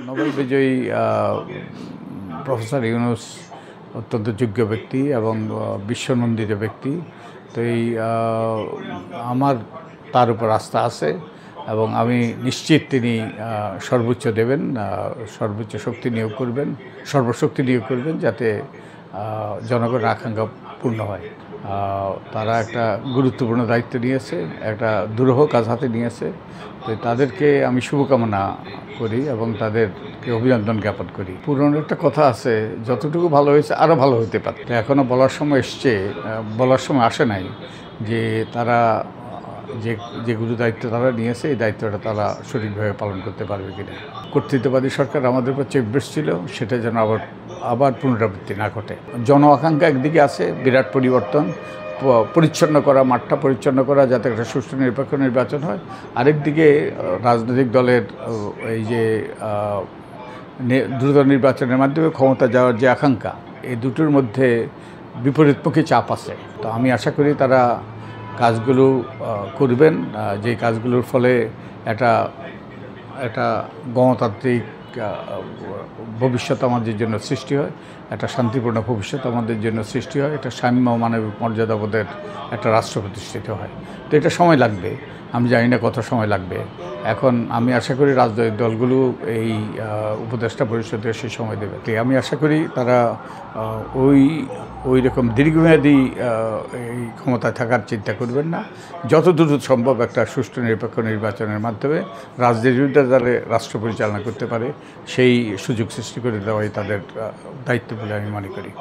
Nobel বিজয়ী professor Yunus অত্যন্ত যোগ্য ব্যক্তি এবং বিশ্বনন্দিত ব্যক্তি। তো আমার তার উপর আস্থা আছে এবং আমি নিশ্চিত তিনি সর্বোচ্চ দেবেন, সর্বোচ্চ শক্তি নিয়োগ করবেন, সর্বশক্তি নিয়োগ করবেন যাতে জনগণের আকাঙ্ক্ষা পূর্ণ হয়। তারা একটা গুরুত্বপূর্ণ দায়িত্ব নিয়েছে, একটা দুরূহ কাজ হাতে নিয়েছে। তো তাদেরকে আমি শুভকামনা করি এবং তাদেরকে অভিনন্দন জ্ঞাপন করি। পুরনো একটা কথা আছে, যতটুকু ভালো হয়েছে আরও ভালো হতে পারে। এখনও বলার সময় এসছে, বলার সময় আসে নাই যে তারা যে গুরু দায়িত্ব তারা নিয়েছে, এই দায়িত্বটা তারা সঠিকভাবে পালন করতে পারবে কিনা। কর্তৃত্ববাদী সরকার আমাদের উপর চেপ বসছিল, সেটা যেন আবার পুনরাবৃত্তি না ঘটে। জন আকাঙ্ক্ষা একদিকে আছে, বিরাট পরিবর্তন, পরিচ্ছন্ন করা, মাঠটা পরিচ্ছন্ন করা যাতে একটা সুষ্ঠু নিরপেক্ষ নির্বাচন হয়। আরেকদিকে রাজনৈতিক দলের এই যে দ্রুত নির্বাচনের মাধ্যমে ক্ষমতা যাওয়ার যে আকাঙ্ক্ষা, এই দুটোর মধ্যে বিপরীতমুখী চাপ আছে। তো আমি আশা করি তারা কাজগুলো করবেন, যে কাজগুলোর ফলে একটা গণতান্ত্রিক ভবিষ্যৎ আমাদের জন্য সৃষ্টি হয়, একটা শান্তিপূর্ণ ভবিষ্যৎ আমাদের জন্য সৃষ্টি হয়, একটা সাম্য মানবিক মর্যাদাবোধের একটা রাষ্ট্র প্রতিষ্ঠিত হয়। তো এটা সময় লাগবে, আমি জানি না কত সময় লাগবে। এখন আমি আশা করি রাজনৈতিক দলগুলো এই উপদেষ্টা পরিষদে সে সময় দেবে। আমি আশা করি তারা ওই রকম দীর্ঘমেয়াদী এই ক্ষমতায় থাকার চিন্তা করবেন না। যত দ্রুত সম্ভব একটা সুষ্ঠু নিরপেক্ষ নির্বাচনের মাধ্যমে রাজনীতিবিদরা যারা রাষ্ট্র পরিচালনা করতে পারে সেই সুযোগ সৃষ্টি করে দেওয়াই তাদের দায়িত্ব বলে আমি মনে করি।